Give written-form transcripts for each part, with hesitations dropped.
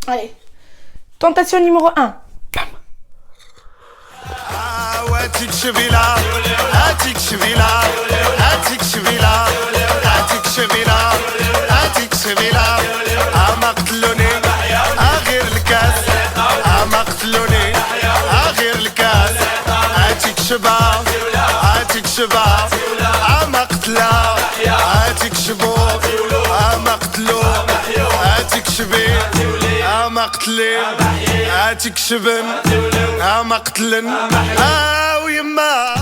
Allez. Tentation numéro 1. هاتيك شبيلة هاتيك شبيلة هاتيك شبيلة هاتيك شبيلة هاتيك شبيلة ما قتلوني غير الكاس ما قتلوني غير الكاس هاتيك شباب هاتيك شباب ما قتلا هاتيك شبوب ما قتلو هاتيك شبيل ما قتلين هاتيك شبن ما قتلن ويما.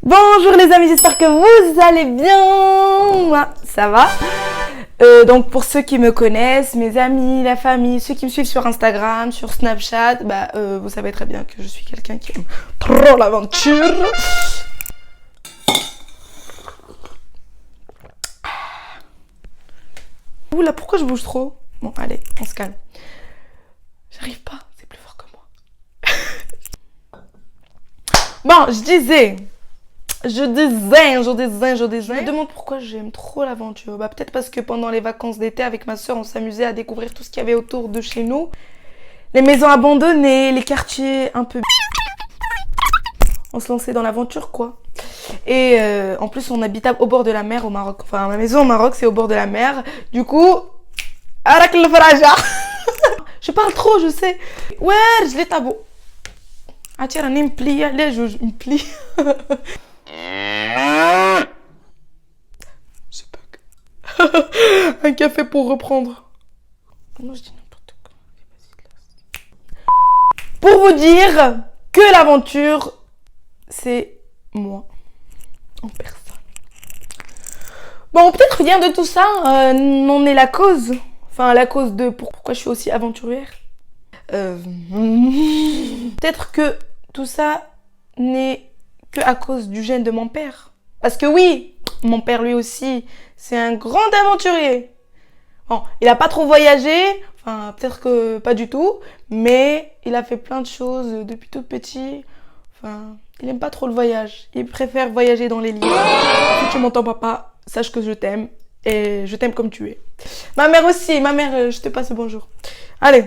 Bonjour les amis, j'espère que vous allez bien. Moi, ça va. Donc pour ceux qui me connaissent, mes amis, la famille, ceux qui me suivent sur Instagram, sur Snapchat, vous savez très bien que je suis quelqu'un qui aime trop l'aventure. Oula, pourquoi je bouge trop? Bon, allez, on se calme. J'arrive pas, c'est plus fort que moi. Bon, je disais. Je me demande pourquoi j'aime trop l'aventure. Peut-être parce que pendant les vacances d'été, avec ma soeur, on s'amusait à découvrir tout ce qu'il y avait autour de chez nous. Les maisons abandonnées, les quartiers un peu... On se lançait dans l'aventure, quoi. Et en plus, on habitait au bord de la mer au Maroc. Enfin, ma maison au Maroc, c'est au bord de la mer. Du coup... Arak le faraja. Je parle trop, je sais. Ouais, je l'ai tabou. Attire, on me plie. Allez, je me plie. Je bug. Un café pour reprendre. Comment je dis n'importe quoi. Pour vous dire que l'aventure, c'est moi. En personne. Bon, peut-être rien de tout ça n'en est la cause. Enfin, la cause de pourquoi je suis aussi aventurière. Peut-être que tout ça n'est que à cause du gène de mon père. Parce que oui, mon père lui aussi, c'est un grand aventurier. Bon, il a pas trop voyagé, enfin peut-être que pas du tout, mais il a fait plein de choses depuis tout petit. Enfin, il aime pas trop le voyage. Il préfère voyager dans les livres. Si tu m'entends papa, sache que je t'aime. Et je t'aime comme tu es. Ma mère aussi, je te passe le bonjour. Allez,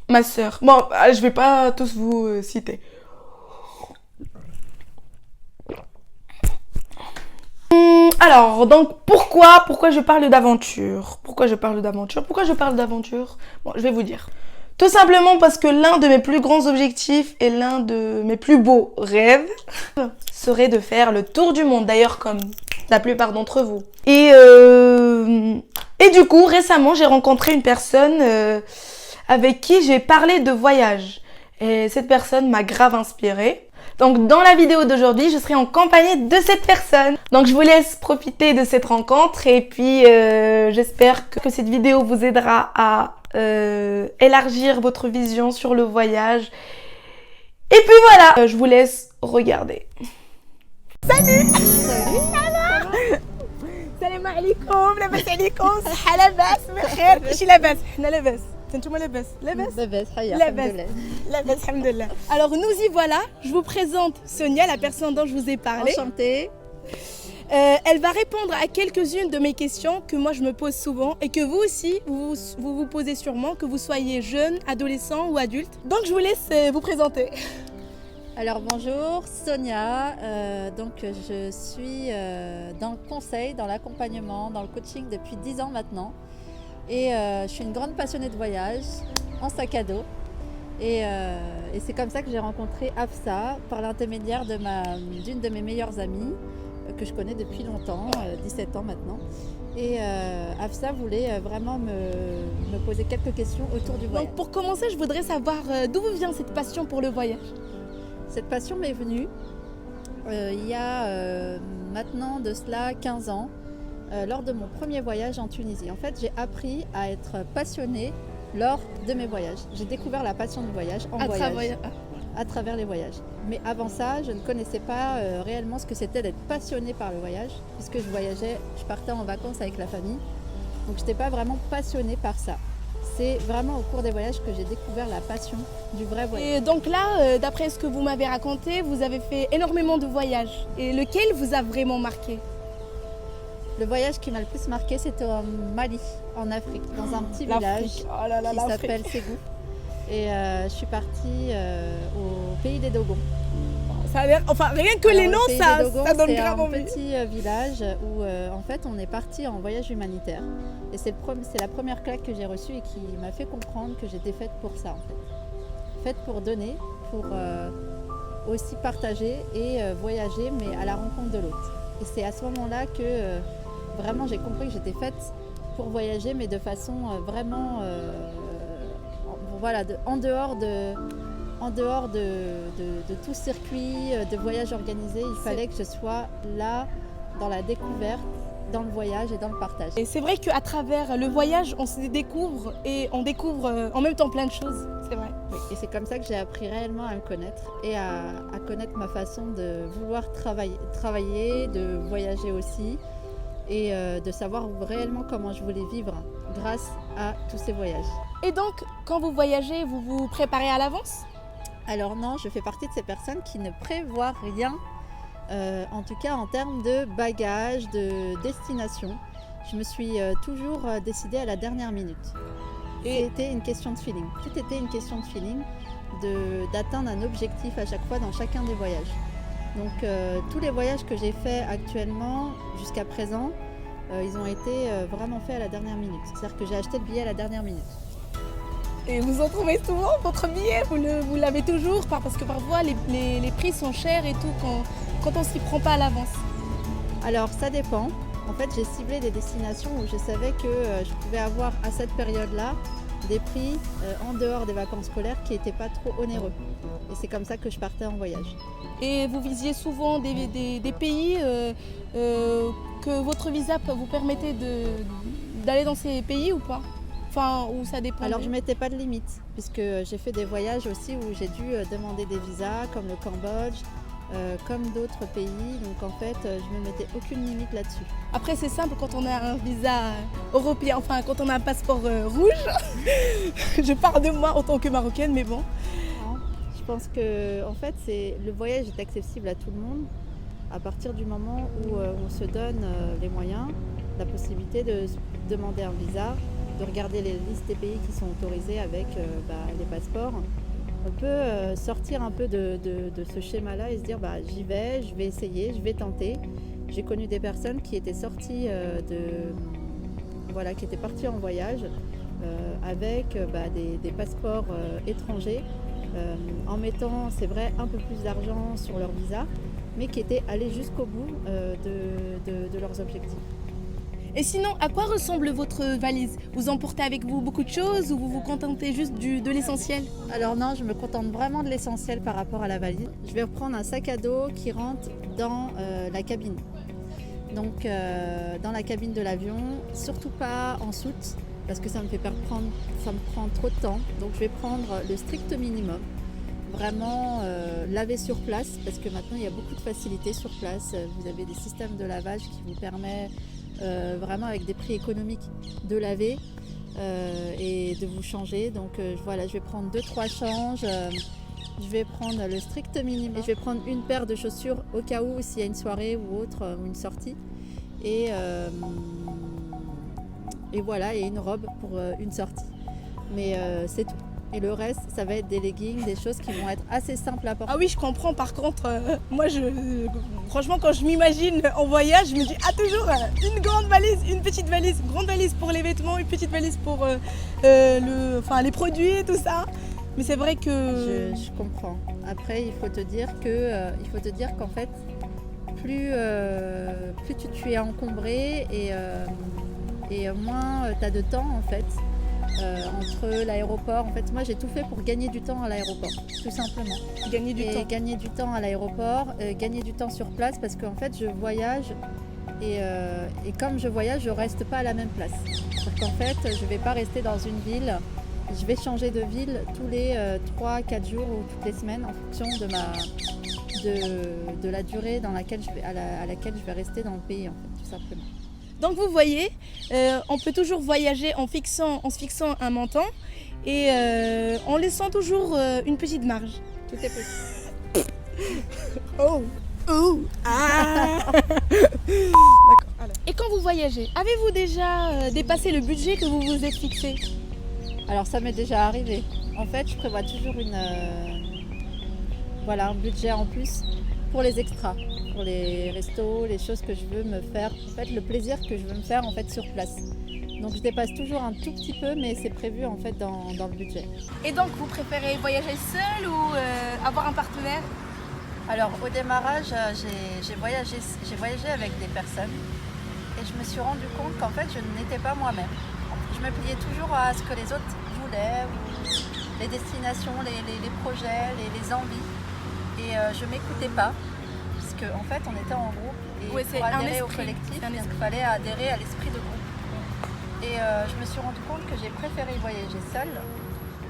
ma soeur. Bon, je vais pas tous vous citer. Alors, donc pourquoi je parle d'aventure? Pourquoi je parle d'aventure? Bon, je vais vous dire. Tout simplement parce que l'un de mes plus grands objectifs et l'un de mes plus beaux rêves serait de faire le tour du monde. D'ailleurs, comme la plupart d'entre vous. Et du coup, récemment, j'ai rencontré une personne avec qui j'ai parlé de voyage. Et cette personne m'a grave inspirée. Donc, dans la vidéo d'aujourd'hui, je serai en compagnie de cette personne. Donc, je vous laisse profiter de cette rencontre. Et puis, j'espère que cette vidéo vous aidera à élargir votre vision sur le voyage. Et puis voilà, je vous laisse regarder. Salut! السلام عليكم لاباس عليكم صحة لاباس بخير كلشي لاباس حنا لاباس انتوما لاباس لاباس حيا لاباس الحمد لله. Alors nous y voilà, je vous présente Sonia, la personne dont je vous ai parlé. Enchantée. Elle va répondre à quelques-unes de mes questions que moi je me pose souvent et que vous aussi vous posez sûrement, que vous soyez jeune, adolescent ou adulte. Donc je vous laisse vous présenter. Alors bonjour, Sonia. Donc je suis dans le conseil, dans l'accompagnement, dans le coaching depuis 10 ans maintenant. Et je suis une grande passionnée de voyage en sac à dos. Et c'est comme ça que j'ai rencontré Afsa par l'intermédiaire d'une de mes meilleures amies que je connais depuis longtemps, 17 ans maintenant. Et Afsa voulait vraiment me poser quelques questions autour du voyage. Donc pour commencer, je voudrais savoir d'où vous vient cette passion pour le voyage. Cette passion m'est venue il y a maintenant de cela 15 ans, lors de mon premier voyage en Tunisie. En fait, j'ai appris à être passionnée lors de mes voyages. J'ai découvert la passion du voyage à travers les voyages. Mais avant ça, je ne connaissais pas réellement ce que c'était d'être passionnée par le voyage, puisque je partais en vacances avec la famille. Donc je n'étais pas vraiment passionnée par ça. C'est vraiment au cours des voyages que j'ai découvert la passion du vrai voyage. Et donc là, d'après ce que vous m'avez raconté, vous avez fait énormément de voyages. Et lequel vous a vraiment marqué? Le voyage qui m'a le plus marqué, c'était au Mali, en Afrique, dans un petit village L'Afrique. Oh là là, qui l'Afrique. s'appelle Ségou. Et je suis partie au pays des Dogons. Ça a l'air... Enfin, rien que Alors, les le noms, pays ça, des Dogons, ça donne c'est grave un envie. petit village où en fait on est parti en voyage humanitaire. Et c'est la première claque que j'ai reçue et qui m'a fait comprendre que j'étais faite pour ça en fait. Faite pour donner, pour aussi partager et voyager, mais à la rencontre de l'autre. Et c'est à ce moment-là que vraiment j'ai compris que j'étais faite pour voyager, mais de façon vraiment voilà, en dehors de tout circuit de voyage organisé. Il fallait que je sois là dans la découverte, dans le voyage et dans le partage. Et c'est vrai qu'à travers le voyage, on se découvre et on découvre en même temps plein de choses. C'est vrai. Oui, et c'est comme ça que j'ai appris réellement à me connaître et à connaître ma façon de vouloir travailler, de voyager aussi et de savoir réellement comment je voulais vivre grâce à tous ces voyages. Et donc, quand vous voyagez, vous vous préparez à l'avance? Alors non, je fais partie de ces personnes qui ne prévoient rien, en tout cas en termes de bagages, de destination. Je me suis toujours décidée à la dernière minute. C'était une question de feeling. Tout était une question de feeling, d'atteindre un objectif à chaque fois dans chacun des voyages. Donc tous les voyages que j'ai faits actuellement jusqu'à présent, ils ont été vraiment faits à la dernière minute. C'est-à-dire que j'ai acheté le billet à la dernière minute. Et vous en trouvez souvent votre billet? Vous l'avez toujours? Parce que parfois les prix sont chers et tout quand on s'y prend pas à l'avance. Alors ça dépend. En fait, j'ai ciblé des destinations où je savais que je pouvais avoir à cette période-là des prix en dehors des vacances scolaires qui n'étaient pas trop onéreux. Et c'est comme ça que je partais en voyage. Et vous visiez souvent des pays que votre visa vous permettait d'aller dans ces pays ou pas? Enfin, où ça dépend. Alors je ne mettais pas de limite, puisque j'ai fait des voyages aussi où j'ai dû demander des visas, comme le Cambodge, comme d'autres pays. Donc en fait, je ne me mettais aucune limite là-dessus. Après, c'est simple quand on a un visa européen, enfin quand on a un passeport rouge. Je parle de moi en tant que Marocaine, mais bon. Je pense que en fait, le voyage est accessible à tout le monde à partir du moment où on se donne les moyens, la possibilité de demander un visa, de regarder les listes des pays qui sont autorisés avec les passeports. On peut sortir un peu de ce schéma-là et se dire j'y vais, je vais essayer, je vais tenter. J'ai connu des personnes qui étaient sorties qui étaient parties en voyage avec des passeports étrangers, en mettant, c'est vrai, un peu plus d'argent sur leur visa, mais qui étaient allés jusqu'au bout de leurs objectifs. Et sinon, à quoi ressemble votre valise? Vous emportez avec vous beaucoup de choses ou vous vous contentez juste de l'essentiel? Alors non, je me contente vraiment de l'essentiel par rapport à la valise. Je vais reprendre un sac à dos qui rentre dans la cabine. Donc dans la cabine de l'avion, surtout pas en soute, parce que ça me prend trop de temps. Donc je vais prendre le strict minimum. Vraiment laver sur place, parce que maintenant il y a beaucoup de facilités sur place. Vous avez des systèmes de lavage qui vous permettent vraiment avec des prix économiques de laver et de vous changer. Donc je vais prendre 2-3 changes, je vais prendre le strict minimum, je vais prendre une paire de chaussures au cas où s'il y a une soirée ou autre, ou une sortie, et voilà, et une robe pour une sortie. Mais c'est tout. Et le reste, ça va être des leggings, des choses qui vont être assez simples à porter. Ah oui, je comprends. Par contre, moi, franchement, quand je m'imagine en voyage, je me dis toujours une grande valise, une petite valise, une grande valise pour les vêtements, une petite valise pour les produits et tout ça. Mais c'est vrai que... Je comprends. Après, il faut te dire qu'en fait, plus tu es encombré et moins tu as de temps en fait. Entre l'aéroport, en fait moi j'ai tout fait pour gagner du temps à l'aéroport, tout simplement. Gagner du temps à l'aéroport, gagner du temps sur place, parce qu'en fait je voyage et comme je voyage, je reste pas à la même place. C'est-à-dire qu'en fait je vais pas rester dans une ville, je vais changer de ville tous les 3-4 jours ou toutes les semaines en fonction de la durée à laquelle je vais rester dans le pays, en fait, tout simplement. Donc vous voyez, on peut toujours voyager en se fixant un montant et en laissant toujours une petite marge. Tout est possible. Oh, ah. D'accord, alors. Et quand vous voyagez, avez-vous déjà dépassé le budget que vous vous êtes fixé? Alors ça m'est déjà arrivé. En fait, je prévois toujours un budget en plus pour les extras, pour les restos, les choses que je veux me faire, en fait, le plaisir que je veux me faire en fait sur place. Donc je dépasse toujours un tout petit peu, mais c'est prévu en fait dans le budget. Et donc vous préférez voyager seul ou avoir un partenaire? Alors au démarrage, j'ai voyagé avec des personnes et je me suis rendu compte qu'en fait je n'étais pas moi-même. Je me pliais toujours à ce que les autres voulaient, ou les destinations, les projets, les envies. Et je ne m'écoutais pas, puisque en fait on était en groupe et Ouais, pour adhérer au collectif, il fallait adhérer à l'esprit de groupe. Et je me suis rendu compte que j'ai préféré voyager seule,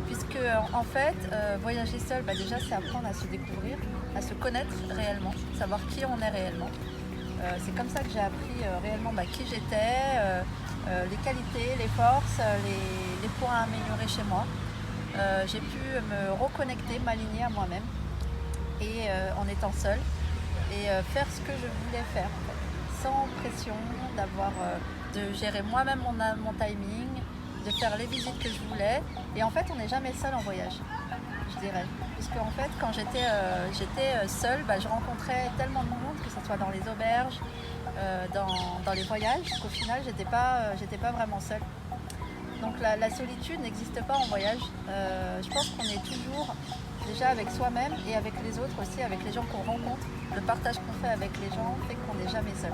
puisque en fait voyager seule, déjà c'est apprendre à se découvrir, à se connaître réellement, savoir qui on est réellement. C'est comme ça que j'ai appris réellement qui j'étais, les qualités, les forces, les points à améliorer chez moi. J'ai pu me reconnecter, m'aligner à moi-même et en étant seule et faire ce que je voulais faire en fait, sans pression, de gérer moi-même mon timing, de faire les visites que je voulais. Et en fait, on n'est jamais seul en voyage, je dirais. Puisque en fait, quand j'étais seule, je rencontrais tellement de monde, que ce soit dans les auberges, dans les voyages, qu'au final, j'étais pas vraiment seule. Donc la solitude n'existe pas en voyage. Je pense qu'on est toujours déjà avec soi-même et avec les autres aussi, avec les gens qu'on rencontre. Le partage qu'on fait avec les gens fait qu'on n'est jamais seul.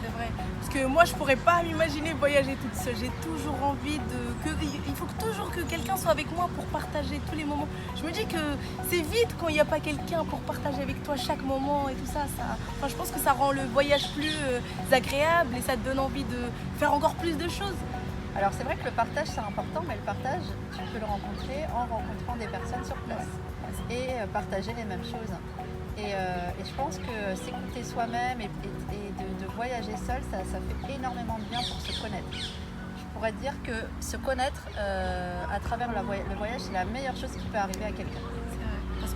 C'est vrai, parce que moi je pourrais pas m'imaginer voyager toute seule. J'ai toujours envie il faut toujours que quelqu'un soit avec moi pour partager tous les moments. Je me dis que c'est vide quand il n'y a pas quelqu'un pour partager avec toi chaque moment et tout ça. Je pense que ça rend le voyage plus agréable et ça te donne envie de faire encore plus de choses. Alors c'est vrai que le partage c'est important, mais le partage tu peux le rencontrer en rencontrant des personnes sur place et partager les mêmes choses. Et je pense que s'écouter soi-même et de voyager seul, ça fait énormément de bien pour se connaître. Je pourrais dire que se connaître à travers le voyage, c'est la meilleure chose qui peut arriver à quelqu'un. C'est vrai, parce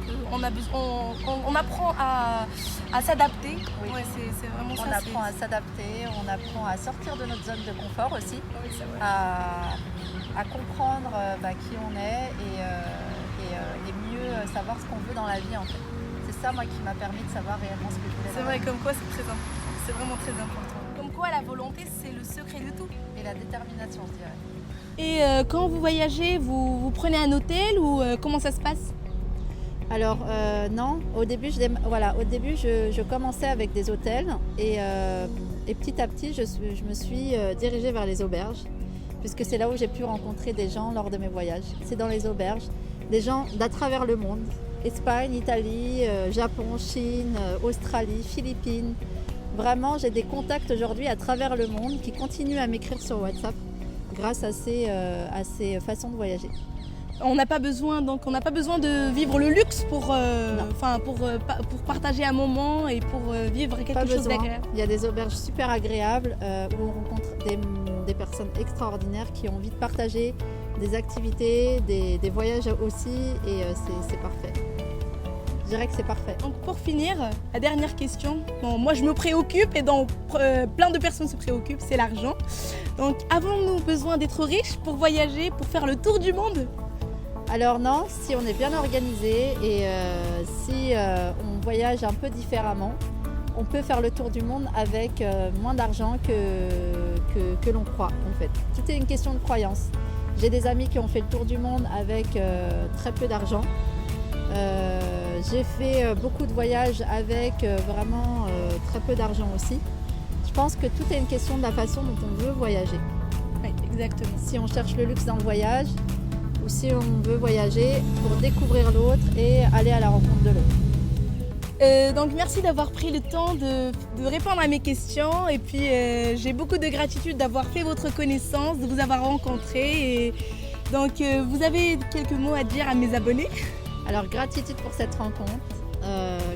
qu'on apprend à s'adapter. Oui. Ouais, c'est vraiment ça. On apprend à s'adapter, on apprend à sortir de notre zone de confort aussi, Oui, c'est vrai. à comprendre qui on est et mieux savoir ce qu'on veut dans la vie en fait. C'est ça moi qui m'a permis de savoir réellement ce que je voulais. C'est vrai, comme quoi c'est très important. C'est vraiment très important. Comme quoi la volonté c'est le secret de tout. Et la détermination je dirais. Et quand vous voyagez, vous prenez un hôtel ou comment ça se passe? Alors non, au début je commençais avec des hôtels et petit à petit je me suis dirigée vers les auberges puisque c'est là où j'ai pu rencontrer des gens lors de mes voyages. C'est dans les auberges, des gens d'à travers le monde, Espagne, Italie, Japon, Chine, Australie, Philippines. Vraiment j'ai des contacts aujourd'hui à travers le monde qui continuent à m'écrire sur WhatsApp grâce à ces façons de voyager. On n'a pas besoin de vivre le luxe pour partager un moment et pour vivre quelque chose d'agréable. Il y a des auberges super agréables où on rencontre des personnes extraordinaires qui ont envie de partager des activités, des voyages aussi et c'est parfait. Je dirais que c'est parfait. Donc pour finir, la dernière question. Bon, moi je me préoccupe et donc plein de personnes se préoccupent, c'est l'argent. Donc avons-nous besoin d'être riches pour voyager, pour faire le tour du monde? Alors non, si on est bien organisé et si on voyage un peu différemment, on peut faire le tour du monde avec moins d'argent que l'on croit en fait. Tout est une question de croyance. J'ai des amis qui ont fait le tour du monde avec très peu d'argent. J'ai fait beaucoup de voyages avec vraiment très peu d'argent aussi. Je pense que tout est une question de la façon dont on veut voyager. Oui, exactement. Si on cherche le luxe dans le voyage, ou si on veut voyager pour découvrir l'autre et aller à la rencontre de l'autre. Donc merci d'avoir pris le temps de répondre à mes questions et puis j'ai beaucoup de gratitude d'avoir fait votre connaissance, de vous avoir rencontré. Et donc vous avez quelques mots à dire à mes abonnés? Alors gratitude pour cette rencontre.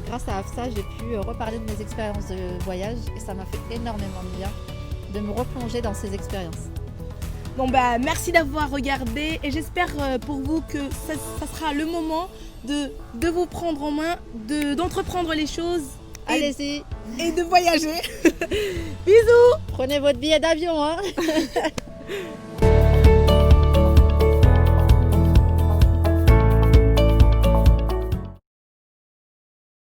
Grâce à Hafsa, j'ai pu reparler de mes expériences de voyage et ça m'a fait énormément de bien de me replonger dans ces expériences. Bon merci d'avoir regardé et j'espère pour vous que ça sera le moment de vous prendre en main, d'entreprendre les choses Allez-y, et de voyager. Bisous. prenez votre billet d'avion. Hein.